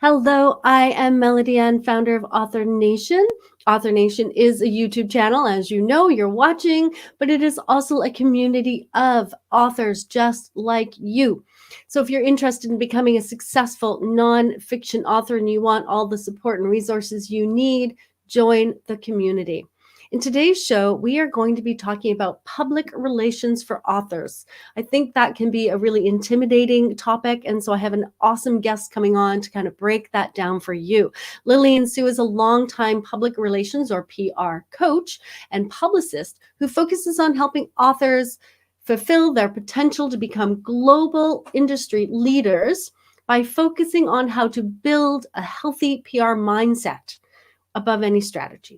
Hello, I am Melody Ann, founder of Author Nation. Author Nation is a YouTube channel, as you know, you're watching, but it is also a community of authors just like you. So if you're interested in becoming a successful nonfiction author and you want all the support and resources you need, join the community. In today's show, we are going to be talking about public relations for authors. I think that can be a really intimidating topic. And so I have an awesome guest coming on to kind of break that down for you. Lilian Sue is a longtime public relations or PR coach and publicist who focuses on helping authors fulfill their potential to become global industry leaders by focusing on how to build a healthy PR mindset above any strategy.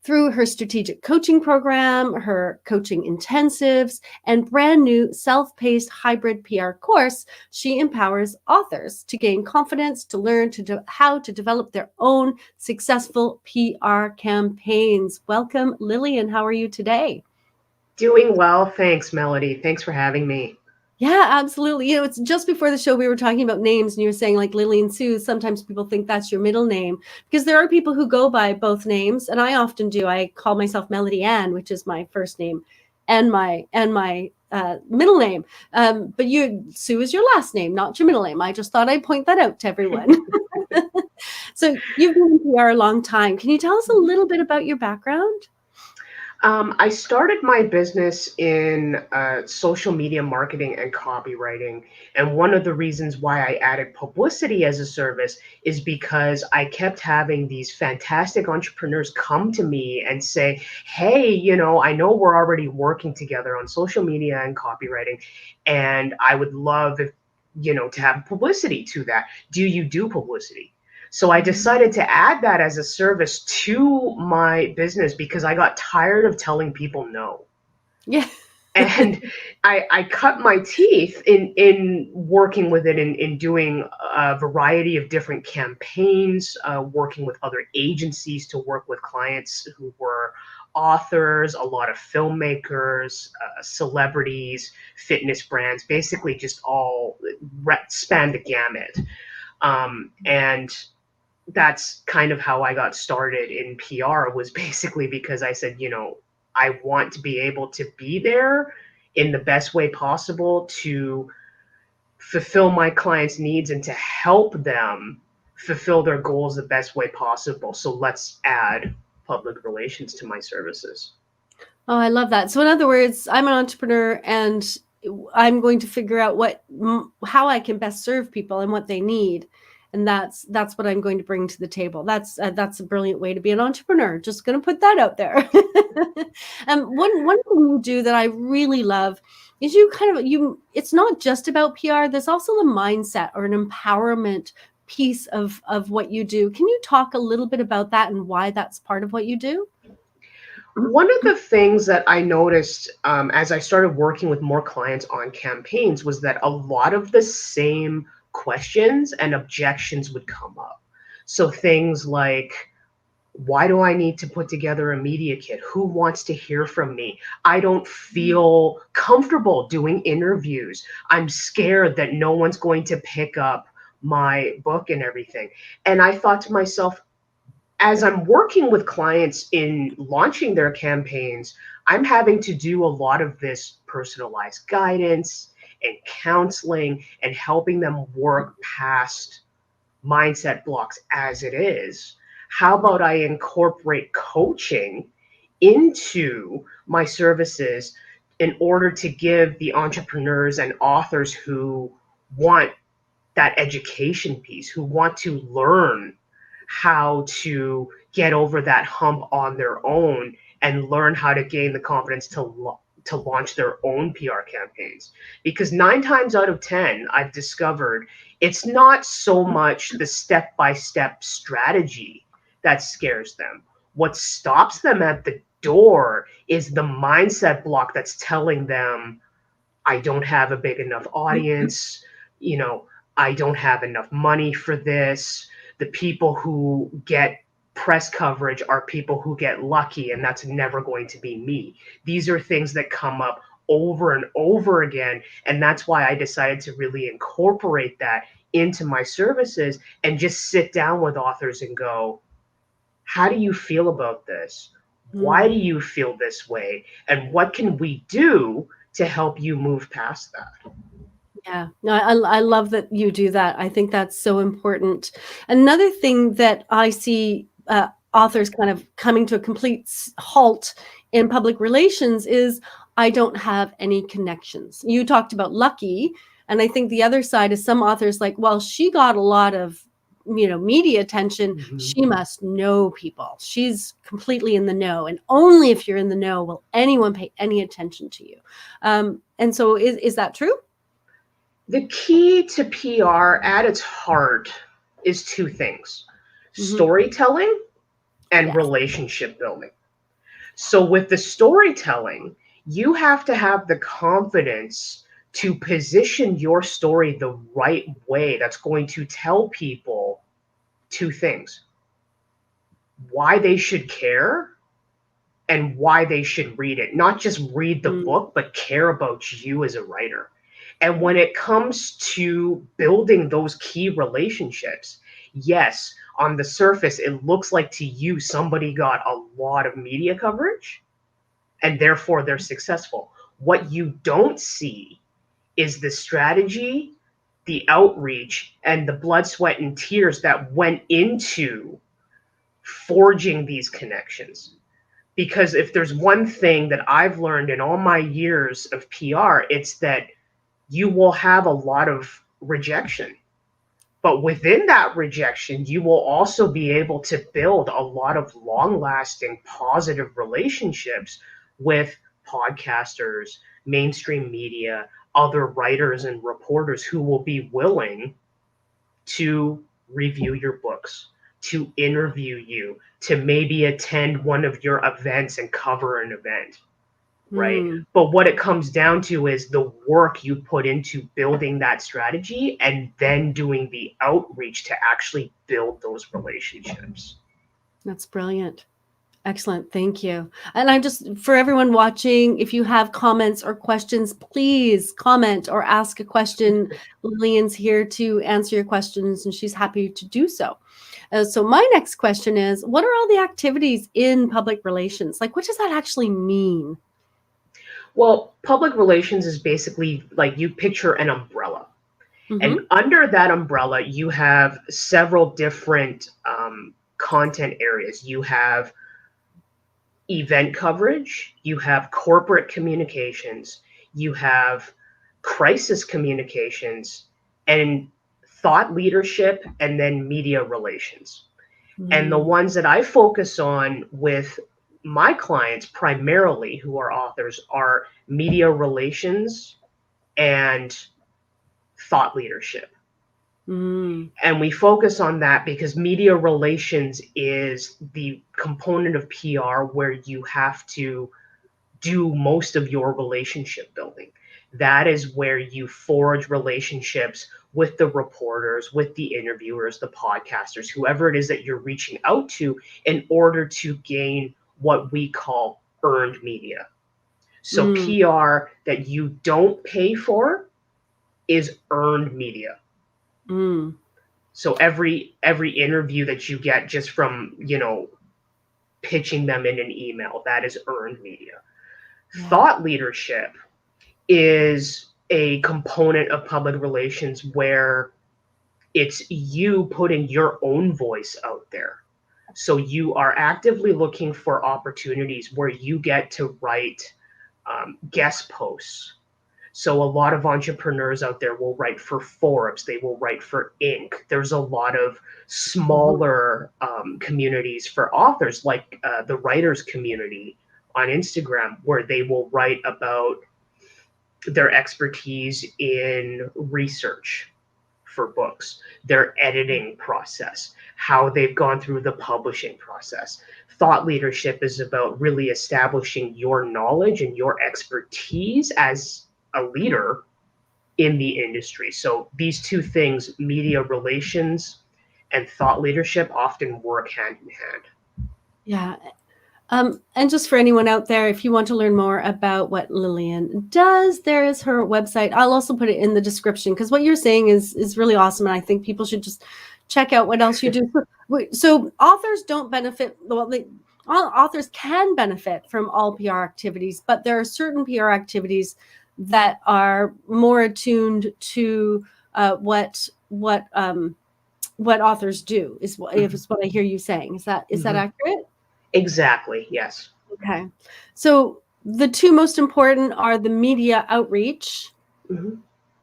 Through her strategic coaching program, her coaching intensives, and brand new self-paced hybrid PR course, she empowers authors to gain confidence, to learn how to develop their own successful PR campaigns. Welcome, Lilian. How are you today? Doing well, thanks, Melody. Thanks for having me. Yeah, absolutely. It's just before the show we were talking about names and you were saying like Lilian Sue, sometimes people think that's your middle name because there are people who go by both names, and I often do. I call myself Melody Ann, which is my first name and my middle name. But Sue is your last name, not your middle name. I just thought I'd point that out to everyone. So you've been in PR a long time. Can you tell us a little bit about your background? I started my business in social media marketing and copywriting. And one of the reasons why I added publicity as a service is because I kept having these fantastic entrepreneurs come to me and say, hey, I know we're already working together on social media and copywriting, and I would love if, to have publicity to that. Do you do publicity? So I decided to add that as a service to my business because I got tired of telling people no. Yeah. And I cut my teeth in working with it, in doing a variety of different campaigns, working with other agencies to work with clients who were authors, a lot of filmmakers, celebrities, fitness brands, basically just all span the gamut. And that's kind of how I got started in PR, was basically because I said, I want to be able to be there in the best way possible to fulfill my clients' needs and to help them fulfill their goals the best way possible. So let's add public relations to my services. Oh, I love that. So in other words, I'm an entrepreneur and I'm going to figure out how I can best serve people and what they need. And that's what I'm going to bring to the table. That's a brilliant way to be an entrepreneur. Just going to put that out there. One thing you do that I really love is it's not just about PR. There's also the mindset or an empowerment piece of what you do. Can you talk a little bit about that and why that's part of what you do? One of the things that I noticed as I started working with more clients on campaigns was that a lot of the same questions and objections would come up. So things like, why do I need to put together a media kit? Who wants to hear from me? I don't feel comfortable doing interviews. I'm scared that no one's going to pick up my book and everything. And I thought to myself, as I'm working with clients in launching their campaigns, I'm having to do a lot of this personalized guidance and counseling and helping them work past mindset blocks as it is. How about I incorporate coaching into my services in order to give the entrepreneurs and authors who want that education piece, who want to learn how to get over that hump on their own and learn how to gain the confidence to launch their own PR campaigns. Because 9 times out of 10, I've discovered it's not so much the step-by-step strategy that scares them. What stops them at the door is the mindset block that's telling them, I don't have a big enough audience, I don't have enough money for this. The people who get press coverage are people who get lucky, and that's never going to be me. These are things that come up over and over again, and that's why I decided to really incorporate that into my services and just sit down with authors and go, how do you feel about this? Why do Mm. you feel this way? And what can we do to help you move past that? Yeah, no, I love that you do that. I think that's so important. Another thing that I see authors kind of coming to a complete halt in public relations is I don't have any connections. You talked about lucky, and I think the other side is some authors like, well, she got a lot of media attention. Mhm. She must know people. She's completely in the know, and only if you're in the know will anyone pay any attention to you. And so, is that true? The key to PR at its heart is two things: Hmm. storytelling and Yes. relationship building. So, with the storytelling, you have to have the confidence to position your story the right way that's going to tell people two things: why they should care and why they should read it. Not just read the Mm. book, but care about you as a writer. And when it comes to building those key relationships, yes, on the surface, it looks like to you somebody got a lot of media coverage and therefore they're successful. What you don't see is the strategy, the outreach, and the blood, sweat, and tears that went into forging these connections. Because if there's one thing that I've learned in all my years of PR, it's that you will have a lot of rejection. But within that rejection, you will also be able to build a lot of long lasting positive relationships with podcasters, mainstream media, other writers and reporters who will be willing to review your books, to interview you, to maybe attend one of your events and cover an event, right? Mm. But what it comes down to is the work you put into building that strategy and then doing the outreach to actually build those relationships. That's brilliant. Excellent. Thank you. And I'm just, for everyone watching, if you have comments or questions, please comment or ask a question. Lillian's here to answer your questions and she's happy to do so. So my next question is, what are all the activities in public relations? Like, what does that actually mean? Well, public relations is basically like you picture an umbrella. And Mm-hmm. under that umbrella, you have several different content areas. You have event coverage, you have corporate communications, you have crisis communications, and thought leadership, and then media relations. And the Mm. ones that I focus on with my clients primarily, who are authors, are media relations and thought leadership. Mm. And we focus on that because media relations is the component of PR where you have to do most of your relationship building. That is where you forge relationships with the reporters, with the interviewers, the podcasters, whoever it is that you're reaching out to in order to gain what we call earned media. So Mm. PR that you don't pay for is earned media. Mm. So every interview that you get just from, pitching them in an email, that is earned media. Yeah. Thought leadership is a component of public relations where it's you putting your own voice out there. So you are actively looking for opportunities where you get to write guest posts. So a lot of entrepreneurs out there will write for Forbes, they will write for Inc. There's a lot of Mm-hmm. smaller communities for authors, like the writers community on Instagram, where they will write about their expertise in research for books, their editing process, how they've gone through the publishing process. Thought leadership is about really establishing your knowledge and your expertise as a leader in the industry. So these two things, media relations and thought leadership, often work hand in hand. Yeah. And just for anyone out there, if you want to learn more about what Lilian does, there is her website. I'll also put it in the description, because what you're saying is really awesome, and I think people should just check out what else you do. So authors don't benefit. Well, all authors can benefit from all PR activities, but there are certain PR activities that are more attuned to what authors do. Is what I hear you saying. Is that accurate? Exactly. Yes. Okay. So the two most important are the media outreach. Mm-hmm.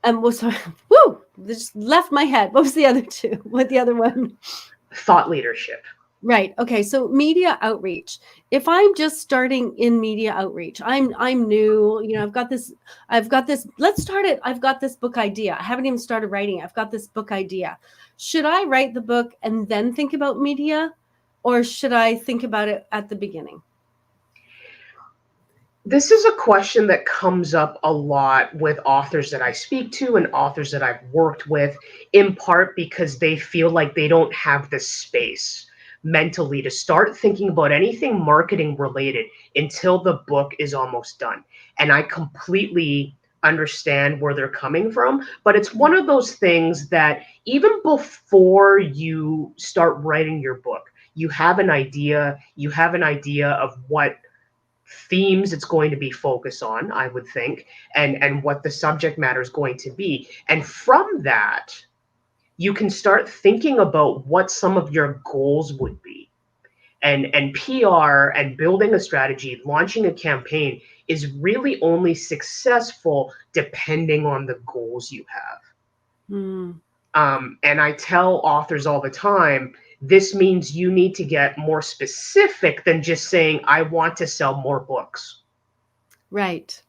And woo, this just left my head. What was the other two? What the other one? Thought leadership. Right. Okay. So media outreach. If I'm just starting in media outreach, I'm new. I've got this. Let's start it. I've got this book idea. I haven't even started writing it. I've got this book idea. Should I write the book and then think about media, or should I think about it at the beginning? This is a question that comes up a lot with authors that I speak to and authors that I've worked with, in part because they feel like they don't have the space mentally to start thinking about anything marketing related until the book is almost done. And I completely understand where they're coming from, but it's one of those things that even before you start writing your book, you have an idea of what themes it's going to be focused on, I would think, and what the subject matter is going to be. And from that, you can start thinking about what some of your goals would be. And PR and building a strategy, launching a campaign is really only successful depending on the goals you have. Mm. And I tell authors all the time, this means you need to get more specific than just saying, I want to sell more books. Right.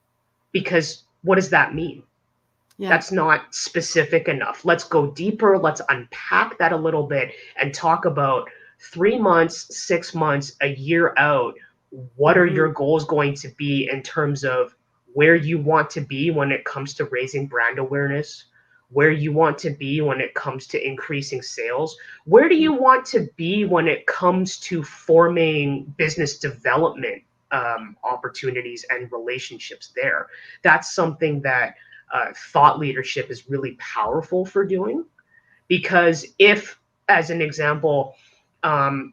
Because what does that mean? Yeah. That's not specific enough. Let's go deeper. Let's unpack that a little bit and talk about 3 months, 6 months, a year out. What are your goals going to be in terms of where you want to be when it comes to raising brand awareness? Where you want to be when it comes to increasing sales? Where do you want to be when it comes to forming business development opportunities and relationships there? That's something that thought leadership is really powerful for doing. Because if, as an example,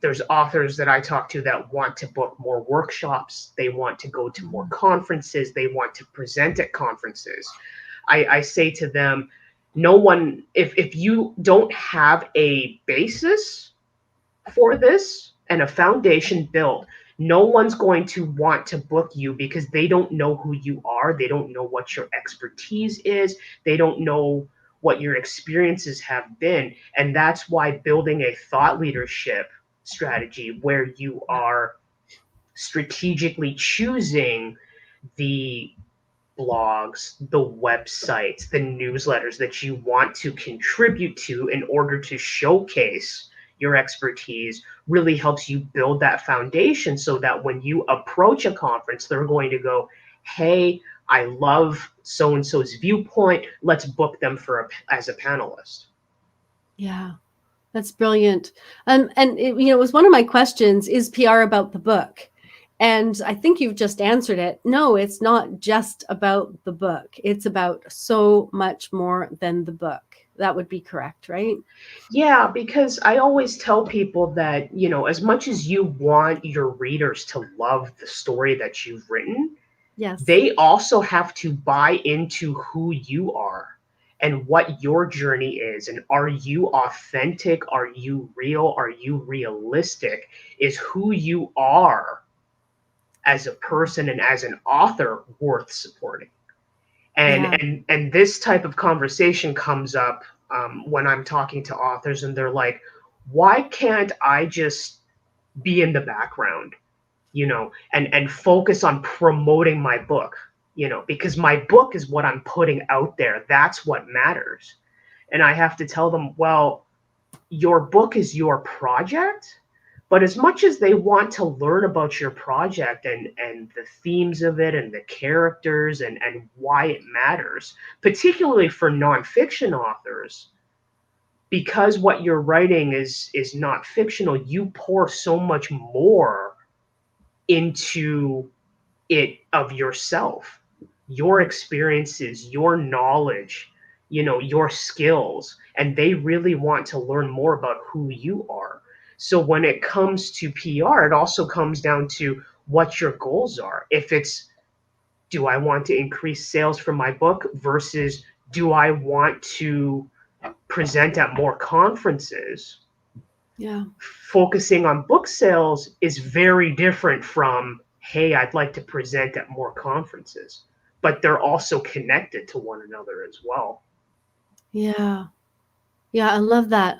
there's authors that I talk to that want to book more workshops, they want to go to more conferences, they want to present at conferences. I say to them, no one, if you don't have a basis for this and a foundation built, no one's going to want to book you because they don't know who you are. They don't know what your expertise is. They don't know what your experiences have been. And that's why building a thought leadership strategy where you are strategically choosing the blogs, the websites, the newsletters that you want to contribute to in order to showcase your expertise really helps you build that foundation so that when you approach a conference, they're going to go, hey, I love so-and-so's viewpoint. Let's book them as a panelist. Yeah, that's brilliant. And it was one of my questions, is PR about the book? And I think you've just answered it. No, it's not just about the book. It's about so much more than the book. That would be correct, right? Yeah, because I always tell people that, as much as you want your readers to love the story that you've written, yes, they also have to buy into who you are and what your journey is. And are you authentic? Are you real? Are you realistic? Is who you are as a person and as an author worth supporting? And this type of conversation comes up when I'm talking to authors and they're like, why can't I just be in the background, and focus on promoting my book, because my book is what I'm putting out there. That's what matters. And I have to tell them, well, your book is your project. But as much as they want to learn about your project and the themes of it and the characters and why it matters, particularly for nonfiction authors, because what you're writing is not fictional, you pour so much more into it of yourself, your experiences, your knowledge, your skills, and they really want to learn more about who you are. So when it comes to PR, it also comes down to what your goals are. If it's, do I want to increase sales for my book versus do I want to present at more conferences? Yeah. Focusing on book sales is very different from, hey, I'd like to present at more conferences, but they're also connected to one another as well. Yeah. Yeah, I love that.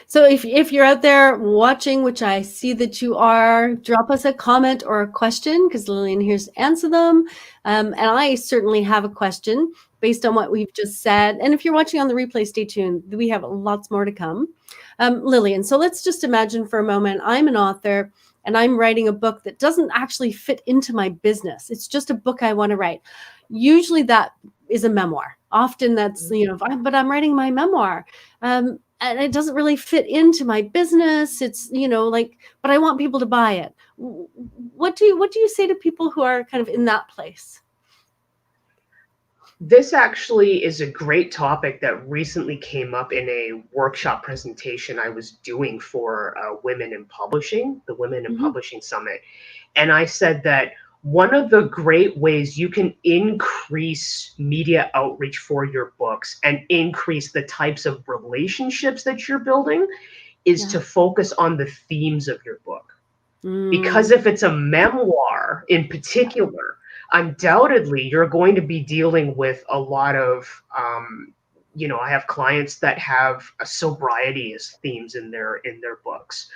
So if you're out there watching, which I see that you are, drop us a comment or a question because Lilian here's to answer them. And I certainly have a question based on what we've just said. And if you're watching on the replay, stay tuned. We have lots more to come. Lilian, so let's just imagine for a moment, I'm an author and I'm writing a book that doesn't actually fit into my business. It's just a book I want to write. Usually that is a memoir. Often that's, but I'm writing my memoir. And it doesn't really fit into my business. It's, but I want people to buy it. What do you say to people who are kind of in that place? This actually is a great topic that recently came up in a workshop presentation I was doing for Women in Publishing, the Women in Publishing Summit. And I said that one of the great ways you can increase media outreach for your books and increase the types of relationships that you're building is to focus on the themes of your book. Because if it's a memoir in particular, undoubtedly you're going to be dealing with a lot of, I have clients that have a sobriety as themes in their books,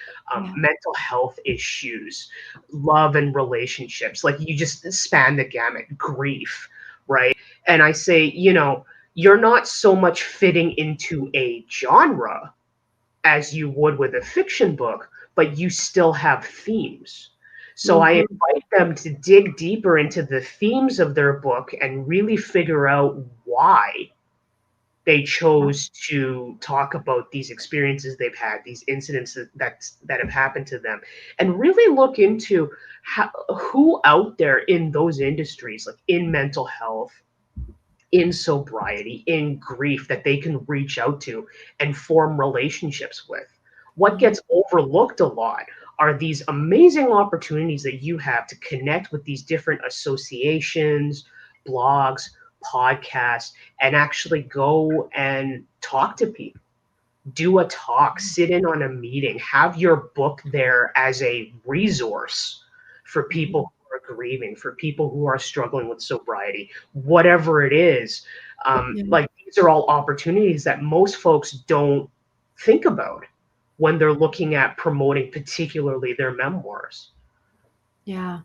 mental health issues, love and relationships. Like you just span the gamut, grief, right? And I say, you're not so much fitting into a genre as you would with a fiction book, but you still have themes. So I invite them to dig deeper into the themes of their book and really figure out why they chose to talk about these experiences they've had, these incidents that have happened to them, and really look into who out there in those industries, like in mental health, in sobriety, in grief, that they can reach out to and form relationships with. What gets overlooked a lot are these amazing opportunities that you have to connect with these different associations, blogs, podcasts, and actually go and talk to people. Do a talk, sit in on a meeting, have your book there as a resource for people who are grieving, for people who are struggling with sobriety, whatever it is. Like these are all opportunities that most folks don't think about when they're looking at promoting particularly their memoirs. Yeah.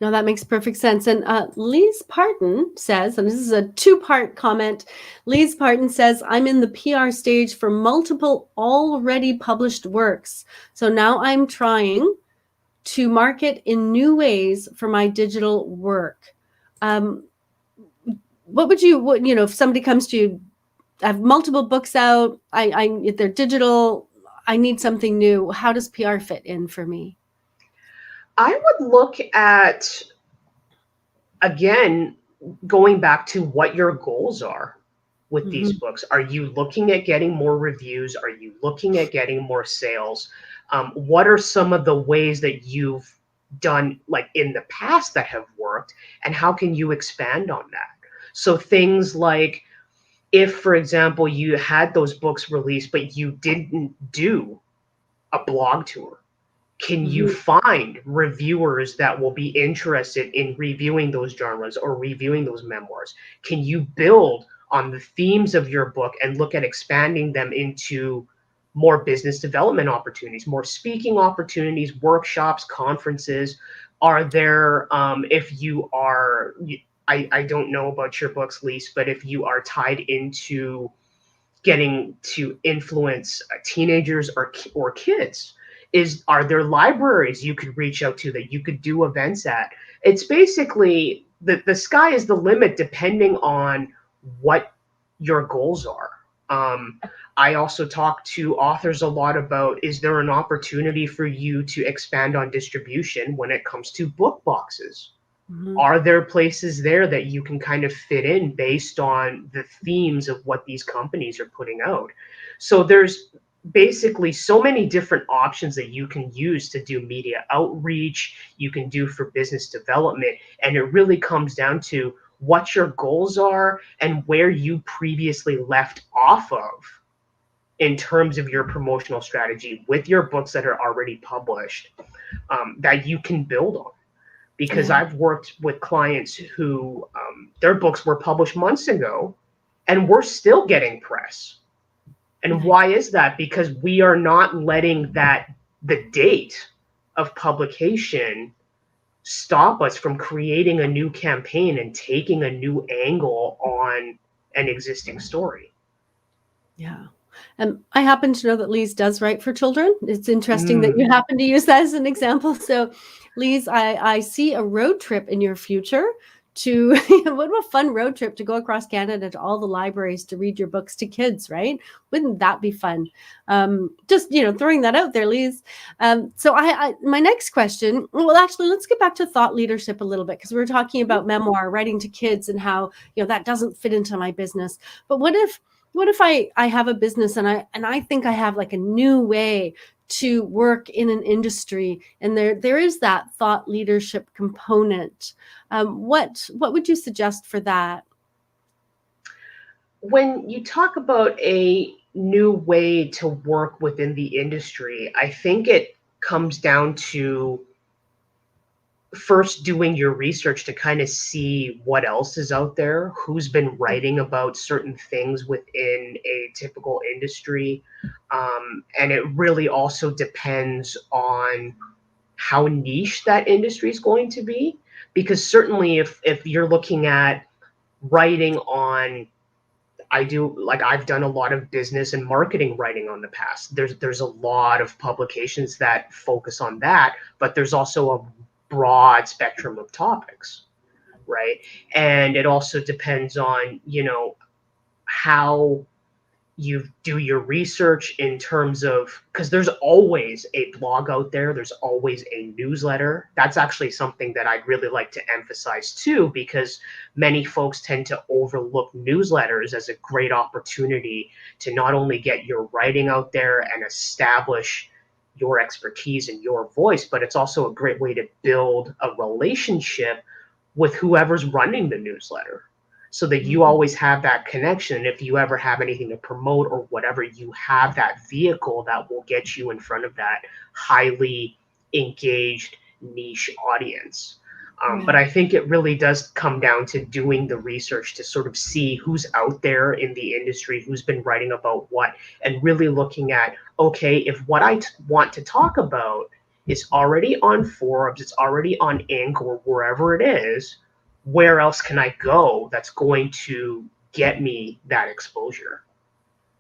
No, that makes perfect sense. And Lise Parton says, and this is a two-part comment, Lise Parton says, I'm in the PR stage for multiple already published works. So now I'm trying to market in new ways for my digital work. What would you, if somebody comes to you, I have multiple books out, they're digital, I need something new. How does PR fit in for me? I would look at, again, going back to what your goals are with these books. Are you looking at getting more reviews? Are you looking at getting more sales? What are some of the ways that you've done like in the past that have worked, and how can you expand on that? So things like, if, for example, you had those books released, but you didn't do a blog tour, can you find reviewers that will be interested in reviewing those genres or reviewing those memoirs? Can you build on the themes of your book and look at expanding them into more business development opportunities, more speaking opportunities, workshops, conferences? Are there, if you are, I don't know about your books, Lise, but if you are tied into getting to influence teenagers or kids, are there libraries you could reach out to that you could do events at? It's basically the sky is the limit depending on what your goals are. Um, I also talk to authors a lot about, is there an opportunity for you to expand on distribution when it comes to book boxes? Mhm. Are there places there that you can kind of fit in based on the themes of what these companies are putting out? So there's basically so many different options that you can use to do media outreach, you can do for business development, and it really comes down to what your goals are and where you previously left off of in terms of your promotional strategy with your books that are already published, that you can build on. Because Yeah. I've worked with clients who their books were published months ago and we're still getting press. And Nice. why is that? Because we are not letting the date of publication stop us from creating a new campaign and taking a new angle on an existing story. Yeah. I happen to know that Lise does write for children. It's interesting that you Mm. happen to use that as an example. So, Lise, I see a road trip in your future to what a fun road trip to go across Canada to all the libraries to read your books to kids, right? Wouldn't that be fun? Just throwing that out there, Lise. So I my next question, well, actually, let's get back to thought leadership a little bit because we were talking about memoir, writing to kids, and how that doesn't fit into my business. But what if I have a business and I think I have like a new way to work in an industry, and there is that thought leadership component. What would you suggest for that? When you talk about a new way to work within the industry, I think it comes down to first doing your research to kind of see what else is out there, who's been writing about certain things within a typical industry. And it really also depends on how niche that industry is going to be. Because certainly, if you're looking at writing on, I've done a lot of business and marketing writing on the past. There's a lot of publications that focus on that, but there's also a broad spectrum of topics, right? And it also depends on, how you do your research in terms of, because there's always a blog out there, there's always a newsletter. That's actually something that I'd really like to emphasize too, because many folks tend to overlook newsletters as a great opportunity to not only get your writing out there and establish your expertise and your voice, but it's also a great way to build a relationship with whoever's running the newsletter, so that you Mhm. always have that connection. If you ever have anything to promote or whatever, you have that vehicle that will get you in front of that highly engaged niche audience. But Yeah. I think it really does come down to doing the research to sort of see who's out there in the industry, who's been writing about what, and really looking at, okay, if what I want to talk about is already on Forbes, it's already on Inc. or wherever it is, where else can I go that's going to get me that exposure?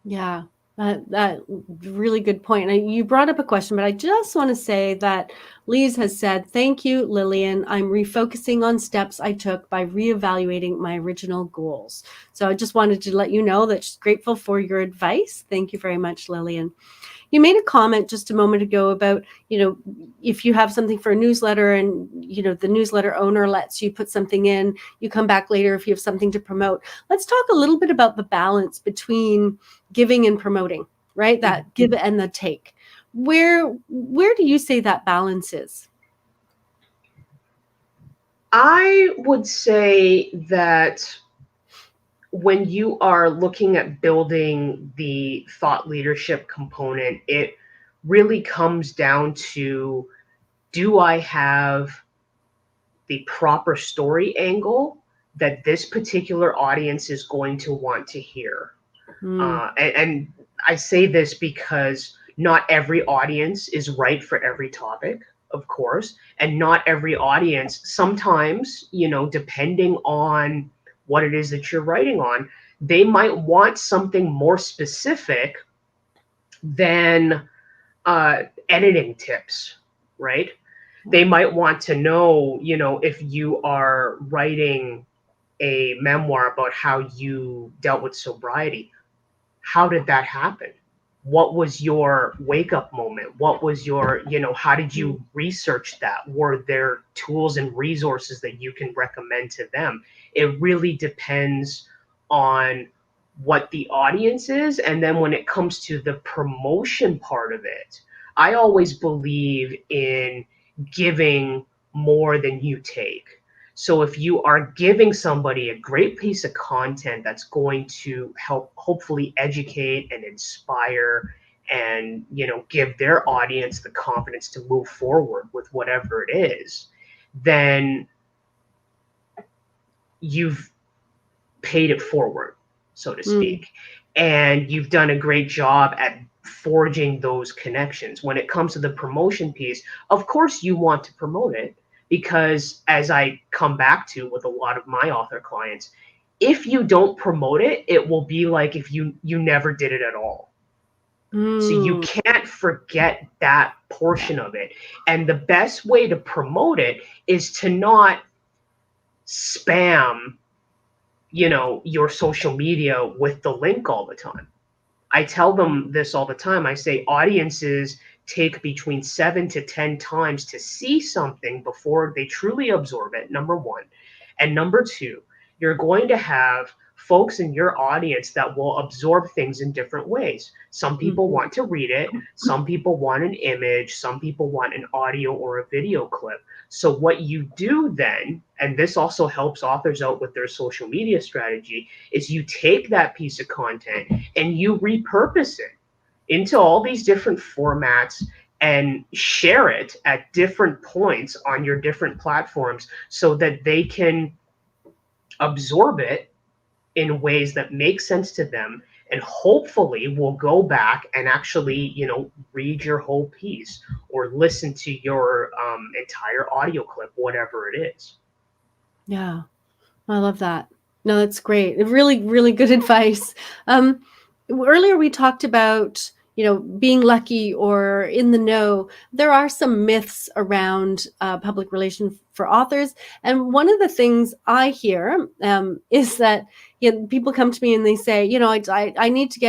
Yeah, that really good point. You brought up a question, but I just want to say that Lise has said, "Thank you, Lilian. I'm refocusing on steps I took by reevaluating my original goals." So I just wanted to let you know that she's grateful for your advice. Thank you very much, Lilian. You made a comment just a moment ago about, if you have something for a newsletter and, the newsletter owner lets you put something in, you come back later if you have something to promote. Let's talk a little bit about the balance between giving and promoting, right? That give and the take. Where do you say that balance is? I would say that when you are looking at building the thought leadership component, it really comes down to, do I have the proper story angle that this particular audience is going to want to hear? Mm, And I say this because not every audience is right for every topic, of course, and not every audience, sometimes, depending on what it is that you're writing on, they might want something more specific than editing tips, right? They might want to know, if you are writing a memoir about how you dealt with sobriety, how did that happen? What was your wake up moment? What was your, how did you research that? Were there tools and resources that you can recommend to them? It really depends on what the audience is. And then when it comes to the promotion part of it, I always believe in giving more than you take. So if you are giving somebody a great piece of content that's going to help hopefully educate and inspire and give their audience the confidence to move forward with whatever it is, then you've paid it forward, so to speak. And you've done a great job at forging those connections. When it comes to the promotion piece, of course you want to promote it, because as I come back to with a lot of my author clients, if you don't promote it, it will be like if you never did it at all. So you can't forget that portion of it. And the best way to promote it is to not spam your social media with the link all the time. I tell them this all the time. I say audiences take between 7 to 10 times to see something before they truly absorb it, number one. And number two, you're going to have folks in your audience that will absorb things in different ways. Some people want to read it, some people want an image, some people want an audio or a video clip. So what you do then, and this also helps authors out with their social media strategy, is you take that piece of content and you repurpose it into all these different formats and share it at different points on your different platforms so that they can absorb it in ways that make sense to them, and hopefully will go back and actually read your whole piece or listen to your entire audio clip, whatever it is. Yeah, I love that. No, that's great. Really, really good advice. Earlier we talked about being lucky or in the know. There are some myths around public relations for authors, and one of the things I hear is that people come to me and they say, I need to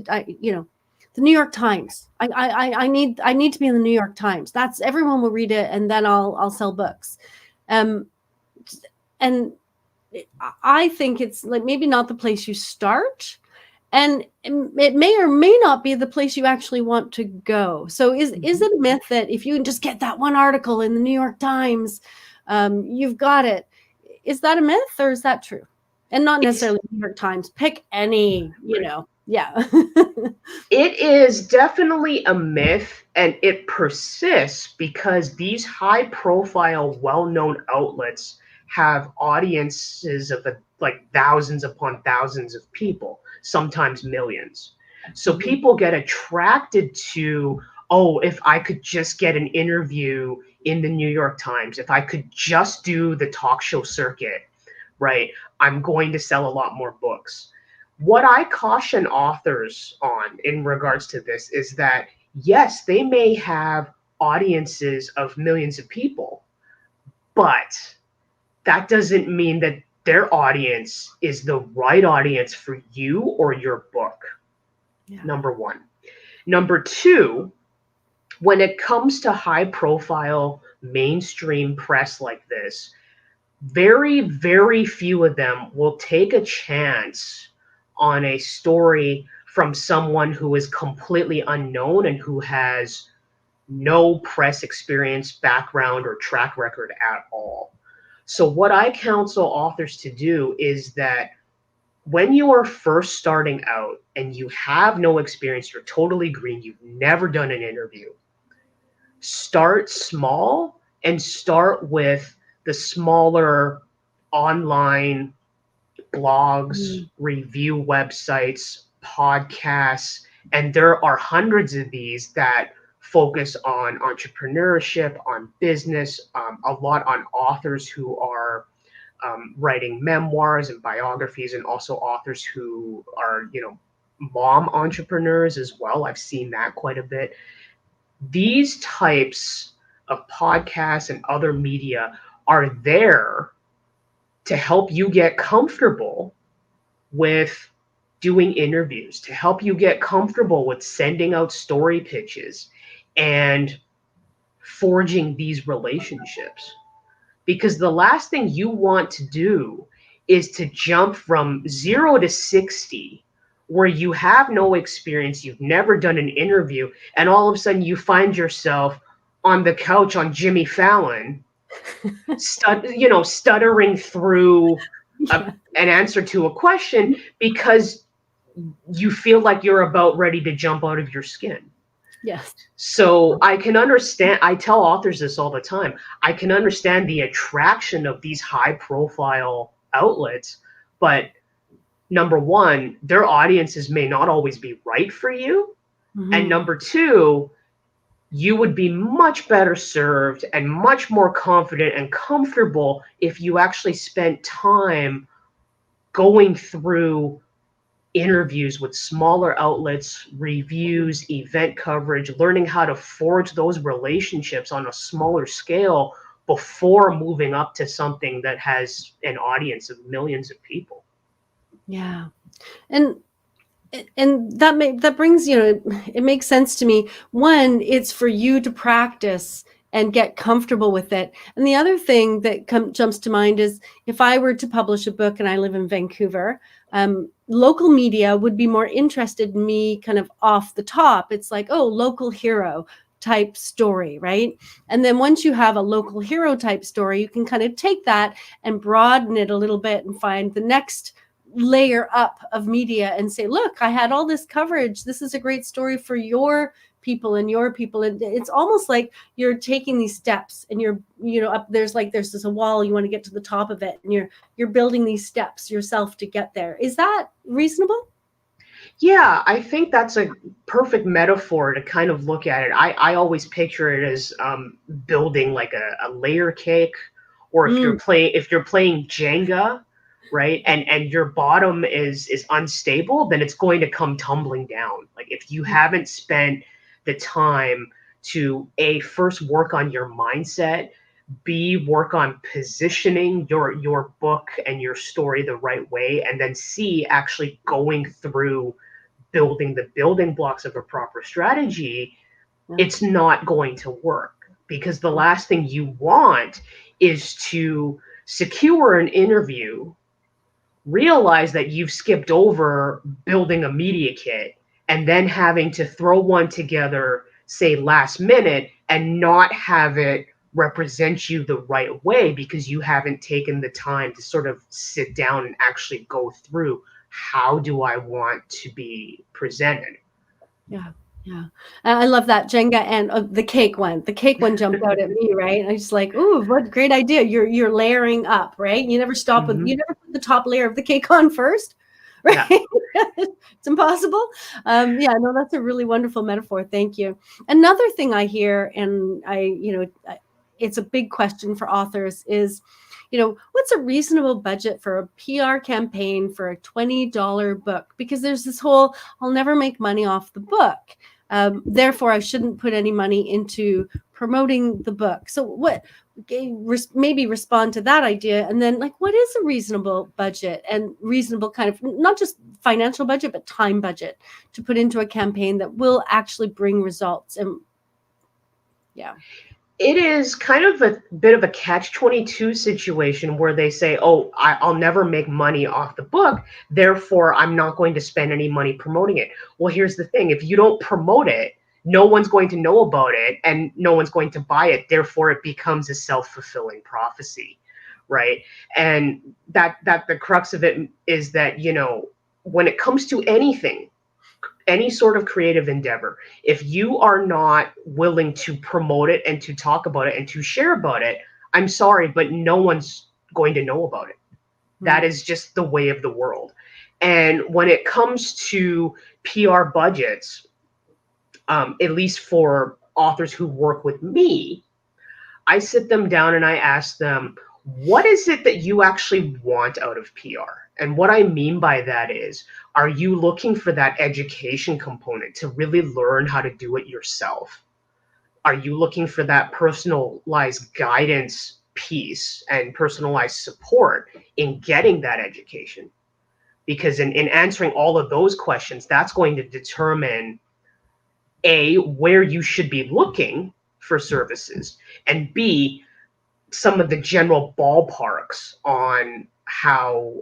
the New York Times. I need to be in the New York Times. That's everyone will read it, and then I'll sell books. And I think it's like maybe not the place you start, and it may or may not be the place you actually want to go. So is it a myth that if you can just get that one article in the New York Times, you've got it? Is that a myth, or is that true? And not necessarily New York Times. Pick any, yeah. It is definitely a myth, and it persists because these high-profile, well-known outlets have audiences of like thousands upon thousands of people, sometimes millions. So people get attracted to, oh, if I could just get an interview in the New York Times, if I could just do the talk show circuit, right, I'm going to sell a lot more books. What I caution authors on in regards to this is that, yes, they may have audiences of millions of people, but that doesn't mean that their audience is the right audience for you or your book. Yeah. Number one. Number two, when it comes to high profile mainstream press like this, very, very few of them will take a chance on a story from someone who is completely unknown and who has no press experience, background, or track record at all. So what I counsel authors to do is that when you are first starting out and you have no experience, you're totally green, you've never done an interview, start small and start with the smaller online blogs, review websites, podcasts, and there are hundreds of these that focus on entrepreneurship, on business, a lot on authors who are writing memoirs and biographies, and also authors who are, mom entrepreneurs as well. I've seen that quite a bit. These types of podcasts and other media are there to help you get comfortable with doing interviews, to help you get comfortable with sending out story pitches and forging these relationships. Because the last thing you want to do is to jump from 0 to 60 where you have no experience, you've never done an interview, and all of a sudden you find yourself on the couch on Jimmy Fallon, stuttering through Yeah. an answer to a question because you feel like you're about ready to jump out of your skin. Yes. So I can understand, I tell authors this all the time. I can understand the attraction of these high profile outlets, but number one, their audiences may not always be right for you. And Mhm. number two, you would be much better served and much more confident and comfortable if you actually spent time going through interviews with smaller outlets, reviews, event coverage, learning how to forge those relationships on a smaller scale before moving up to something that has an audience of millions of people. Yeah. And that brings, it makes sense to me. One, it's for you to practice and get comfortable with it. And the other thing that jumps to mind is if I were to publish a book and I live in Vancouver, local media would be more interested in me kind of off the top. It's like, oh, local hero type story, right? And then once you have a local hero type story, you can kind of take that and broaden it a little bit and find the next layer up of media and say, look, I had all this coverage. This is a great story for your people and your people. And it's almost like you're taking these steps and you're, up there's this a wall, you want to get to the top of it, and you're building these steps yourself to get there. Is that reasonable? Yeah, I think that's a perfect metaphor to kind of look at it. I always picture it as building like a layer cake, or Mm. if you're playing Jenga, right? And your bottom is unstable, then it's going to come tumbling down. Like if you haven't spent the time to first work on your mindset, B, work on positioning your book and your story the right way, and then C, actually going through building the building blocks of a proper strategy, Yeah. it's not going to work. Because the last thing you want is to secure an interview, realize that you've skipped over building a media kit, and then having to throw one together, say last minute, and not have it represent you the right way because you haven't taken the time to sort of sit down and actually go through, how do I want to be presented? Yeah. Yeah. I love that Jenga and the cake one. The cake one jumped out at me, right? And I was like, ooh, what great idea. You're layering up, right? You never stop with, you Mm-hmm. never put the top layer of the cake on first, right? Yeah. It's impossible. Yeah, no, that's a really wonderful metaphor. Thank you. Another thing I hear, and it's a big question for authors is, what's a reasonable budget for a PR campaign for a $20 book? Because there's this whole, I'll never make money off the book. Therefore, I shouldn't put any money into promoting the book. So what, maybe respond to that idea. And then what is a reasonable budget and reasonable kind of, not just financial budget, but time budget to put into a campaign that will actually bring results? And yeah. It is kind of a bit of a catch-22 situation where they say, oh, I'll never make money off the book, therefore I'm not going to spend any money promoting it. Well, here's the thing. If you don't promote it, no one's going to know about it and no one's going to buy it. Therefore, it becomes a self-fulfilling prophecy, right? And that the crux of it is that, when it comes to anything, any sort of creative endeavor, if you are not willing to promote it and to talk about it and to share about it, I'm sorry, but no one's going to know about it. That is just the way of the world. And when it comes to PR budgets, at least for authors who work with me, I sit them down and I ask them, what is it that you actually want out of PR? And what I mean by that is, are you looking for that education component to really learn how to do it yourself? Are you looking for that personalized guidance piece and personalized support in getting that education? because in answering all of those questions, that's going to determine A, where you should be looking for services, and B, some of the general ballparks on how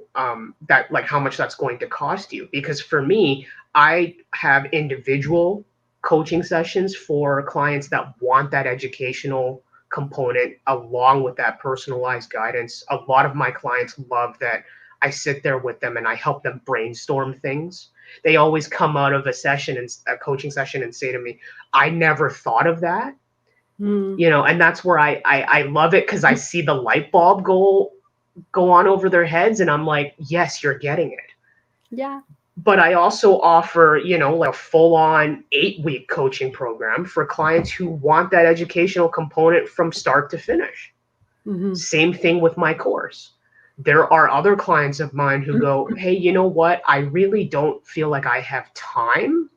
that like how much that's going to cost you. Because for me, I have individual coaching sessions for clients that want that educational component along with that personalized guidance. A lot of my clients love that I sit there with them and I help them brainstorm things. They always come out of a session and a coaching session and say to me, I never thought of that. Mm. And that's where I love it, because I see the light bulb go on over their heads, and I'm like, yes, you're getting it. Yeah. But I also offer, like a full on 8-week coaching program for clients who want that educational component from start to finish. Mm-hmm. Same thing with my course. There are other clients of mine who go, hey, you know what? I really don't feel like I have time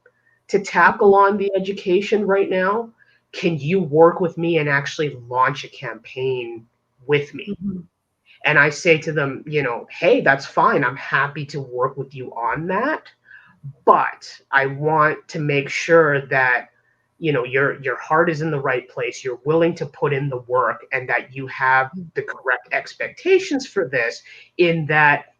to tackle on the education right now. Can you work with me and actually launch a campaign with me? Mm-hmm. And I say to them, hey, that's fine. I'm happy to work with you on that. But I want to make sure that, your heart is in the right place. You're willing to put in the work, and that you have the correct expectations for this, in that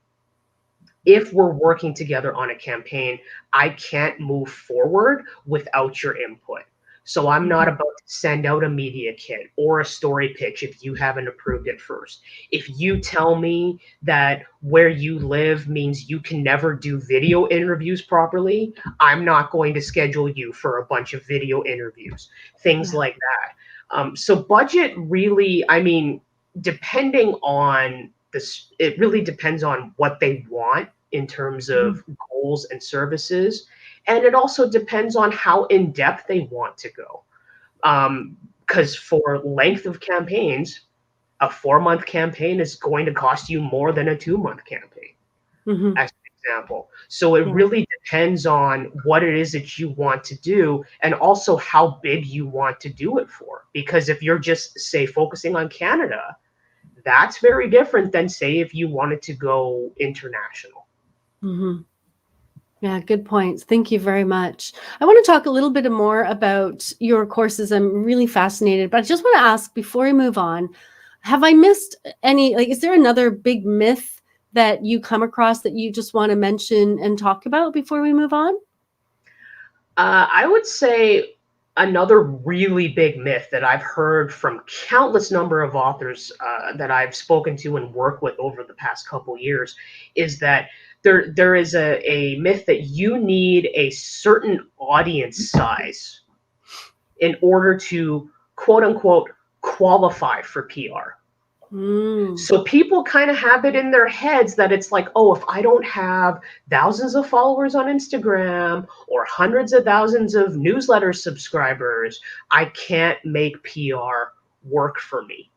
if we're working together on a campaign, I can't move forward without your input. So I'm not about to send out a media kit or a story pitch if you haven't approved it first. If you tell me that where you live means you can never do video interviews properly, I'm not going to schedule you for a bunch of video interviews, things like that. So budget really, depending on this, it really depends on what they want in terms of goals and services. And it also depends on how in depth they want to go. Because for length of campaigns, a 4-month campaign is going to cost you more than a 2-month campaign, as an example. So it really depends on what it is that you want to do, and also how big you want to do it for. Because if you're just, say, focusing on Canada, that's very different than, say, if you wanted to go international. Mm-hmm. Yeah, good points. Thank you very much. I want to talk a little bit more about your courses. I'm really fascinated, but I just want to ask before we move on, have I missed any, is there another big myth that you come across that you just want to mention and talk about before we move on? I would say another really big myth that I've heard from countless number of authors that I've spoken to and worked with over the past couple years is that there is a myth that you need a certain audience size in order to, quote unquote, qualify for PR. So people kind of have it in their heads that it's like, oh, if I don't have thousands of followers on Instagram or hundreds of thousands of newsletter subscribers, I can't make PR work for me.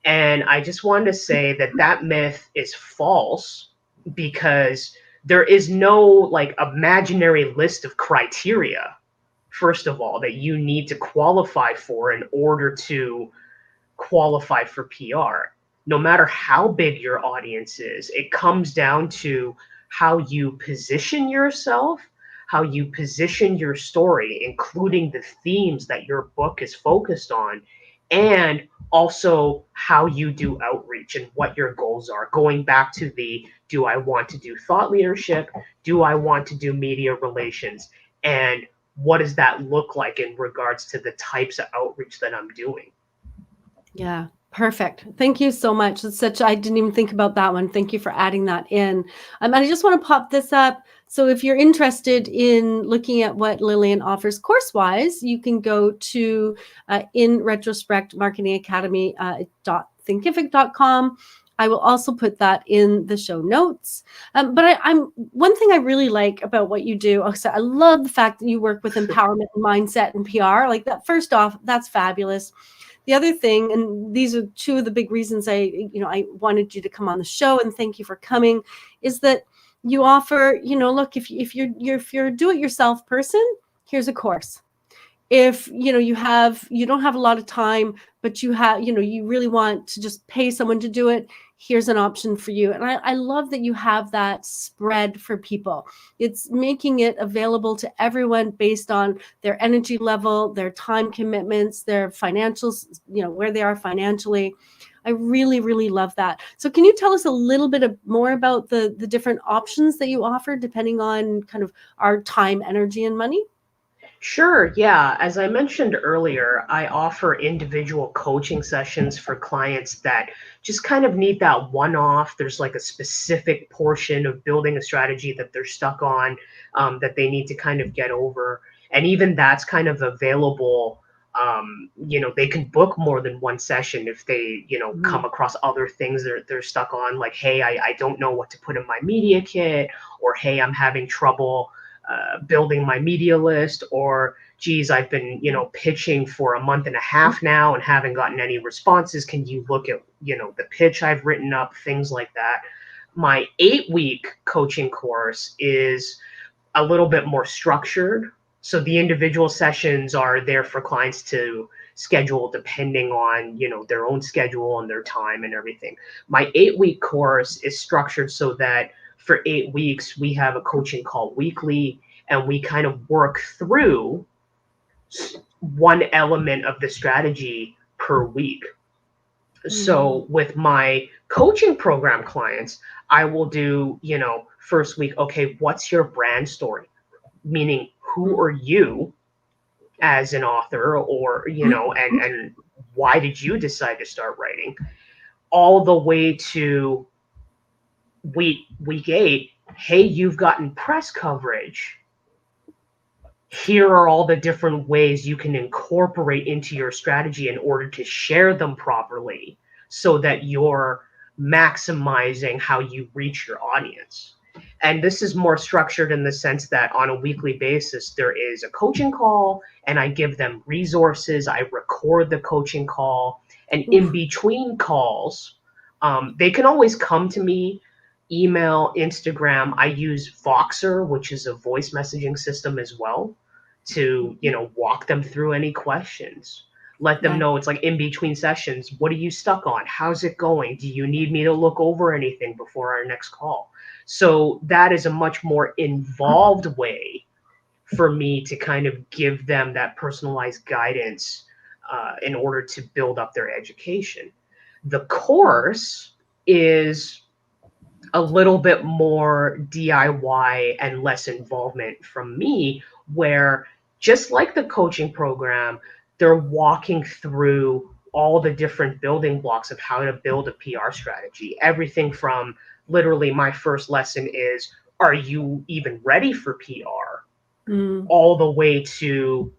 And I just wanted to say that that myth is false, because there is no like imaginary list of criteria, first of all, that you need to qualify for in order to qualify for PR. No matter how big your audience is, it comes down to how you position yourself, how you position your story, including the themes that your book is focused on, and also how you do outreach and what your goals are. Going back to the, do I want to do thought leadership? Do I want to do media relations? And what does that look like in regards to the types of outreach that I'm doing? Yeah, perfect. Thank you so much. It's such, I didn't even think about that one. Thank you for adding that in. And I just want to pop this up. So if you're interested in looking at what Lilian offers course-wise, you can go to in retrospect marketing academy .thinkific.com. I will also put that in the show notes. But I'm one thing I really like about what you do. So I love the fact that you work with empowerment, mindset, and PR. Like that. First off, that's fabulous. The other thing, and these are two of the big reasons I wanted you to come on the show, and thank you for coming, is that you offer, look, if you're a do-it-yourself person, here's a course. if you don't have a lot of time, but you really want to just pay someone to do it, here's an option for you. And I love that you have that spread for people. It's making it available to everyone based on their energy level, their time commitments, their financials, where they are financially. I really, really love that. So can you tell us a little bit more about the different options that you offer depending on kind of our time, energy, and money? Sure, yeah. As I mentioned earlier, I offer individual coaching sessions for clients that just kind of need that one off. There's like a specific portion of building a strategy that they're stuck on, that they need to kind of get over. And even that's kind of available. They can book more than one session if they, Mhm. come across other things they're stuck on, like, hey, I don't know what to put in my media kit, or hey, I'm having trouble building my media list, or geez, I've been pitching for a month and a half now and haven't gotten any responses. Can you look at the pitch I've written up, things like that. My 8-week coaching course is a little bit more structured, so the individual sessions are there for clients to schedule depending on their own schedule and their time and everything. My 8-week course is structured so that for 8 weeks we have a coaching call weekly, and we kind of work through one element of the strategy per week. Mm. So with my coaching program clients, I will do, first week, okay, what's your brand story? Meaning, who are you as an author, or and why did you decide to start writing? All the way to week 8, hey, you've gotten press coverage. Here are all the different ways you can incorporate into your strategy in order to share them properly, so that you're maximizing how you reach your audience. And this is more structured in the sense that on a weekly basis, there is a coaching call, and I give them resources. I record the coaching call. And in Oof. between calls, they can always come to me, email, Instagram. I use Voxer, which is a voice messaging system as well, to Mhm. walk them through any questions. Let them Right. know it's like in between sessions. What are you stuck on? How's it going? Do you need me to look over anything before our next call? So that is a much more involved way for me to kind of give them that personalized guidance, in order to build up their education. The course is a little bit more DIY and less involvement from me, where just like the coaching program, they're walking through all the different building blocks of how to build a PR strategy. Everything from, literally, my first lesson is, are you even ready for PR? Mm. All the way to,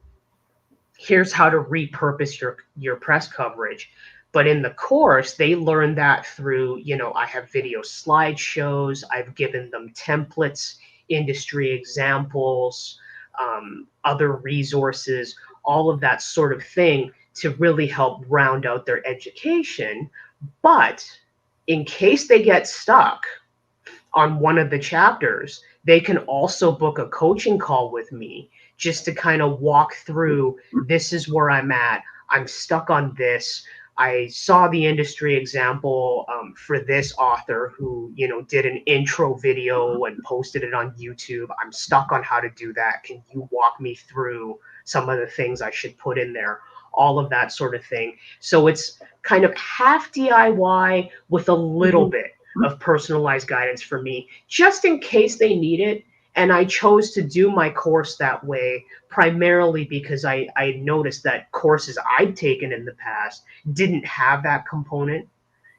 here's how to repurpose your press coverage. But in the course, they learn that through, I have video slideshows, I've given them templates, industry examples, other resources, all of that sort of thing, to really help round out their education. But in case they get stuck on one of the chapters, they can also book a coaching call with me, just to kind of walk through, this is where I'm at. I'm stuck on this. I saw the industry example, for this author who, did an intro video and posted it on YouTube. I'm stuck on how to do that. Can you walk me through some of the things I should put in there? All of that sort of thing. So it's kind of half DIY with a little Mhm. bit of personalized guidance for me, just in case they need it. And I chose to do my course that way primarily because I noticed that courses I'd taken in the past didn't have that component.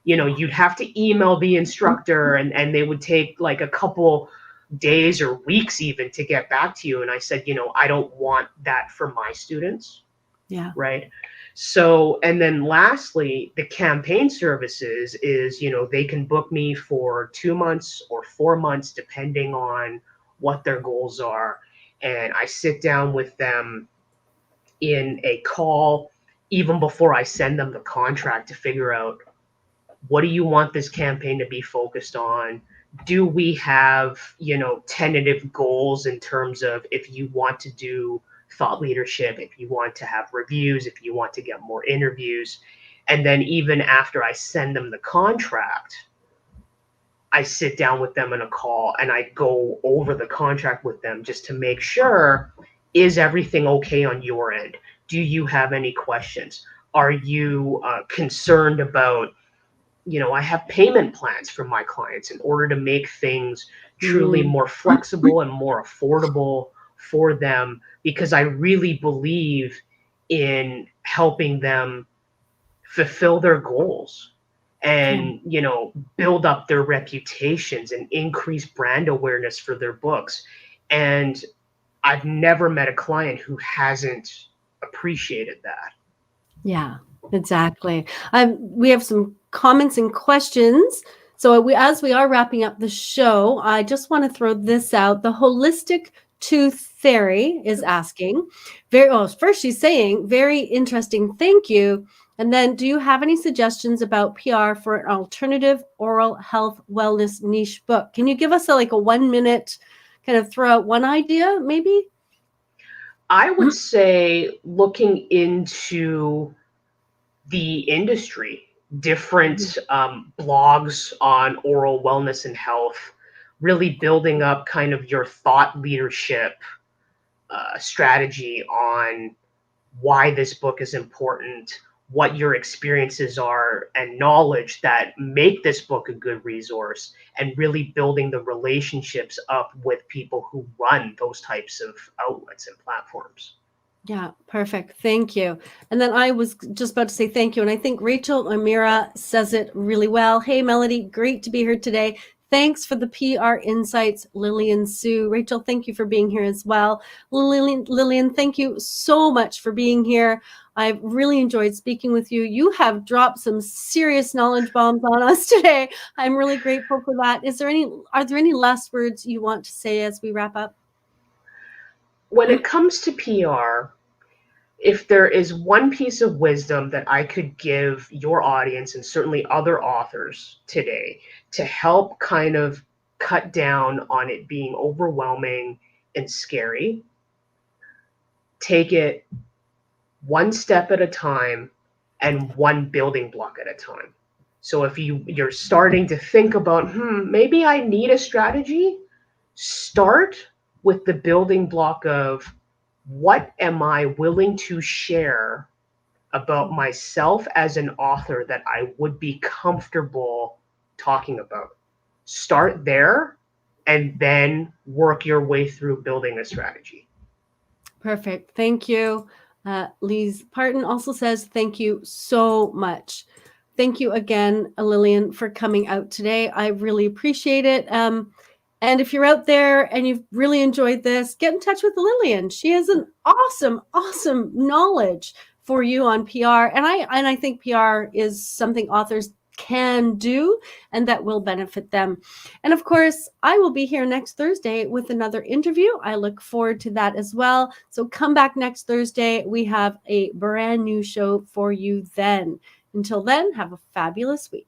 You'd have to email the instructor, and they would take like a couple days or weeks even to get back to you. And I said, I don't want that for my students, Yeah. right? So, and then lastly, the campaign services is, they can book me for 2 months or 4 months, depending on what their goals are. And I sit down with them in a call, even before I send them the contract, to figure out, what do you want this campaign to be focused on? Do we have, tentative goals in terms of, if you want to do thought leadership, if you want to have reviews, if you want to get more interviews. And then even after I send them the contract, I sit down with them in a call and I go over the contract with them just to make sure, is everything okay on your end? Do you have any questions? Are you concerned about, I have payment plans for my clients in order to make things truly more flexible and more affordable for them, because I really believe in helping them fulfill their goals and build up their reputations and increase brand awareness for their books. And I've never met a client who hasn't appreciated that. Yeah, exactly. We have some comments and questions. So as we are wrapping up the show, I just want to throw this out. The Holistic Tooth Fairy is asking, first she's saying, very interesting, thank you. And then, do you have any suggestions about PR for an alternative oral health wellness niche book? Can you give us a 1 minute kind of throw out one idea, maybe? I would say looking into the industry, different blogs on oral wellness and health, really building up kind of your thought leadership strategy on why this book is important, what your experiences are, and knowledge that make this book a good resource, and really building the relationships up with people who run those types of outlets and platforms. Yeah, perfect. Thank you. And then I was just about to say thank you. And I think Rachel Amira says it really well. Hey, Melody, great to be here today. Thanks for the PR insights, Lilian Sue. Rachel, thank you for being here as well. Lilian, thank you so much for being here. I've really enjoyed speaking with you. You have dropped some serious knowledge bombs on us today. I'm really grateful for that. Are there any last words you want to say as we wrap up? When it comes to PR, if there is one piece of wisdom that I could give your audience and certainly other authors today to help kind of cut down on it being overwhelming and scary, take it one step at a time and one building block at a time. So if you're starting to think about, maybe I need a strategy, start with the building block of, what am I willing to share about myself as an author that I would be comfortable talking about? Start there and then work your way through building a strategy. Perfect. Thank you. Lise Parton also says, thank you so much. Thank you again, Lilian, for coming out today. I really appreciate it. And if you're out there and you've really enjoyed this, get in touch with Lilian. She has an awesome knowledge for you on PR. And I think PR is something authors can do and that will benefit them. And of course, I will be here next Thursday with another interview. I look forward to that as well. So come back next Thursday. We have a brand new show for you then. Until then, have a fabulous week.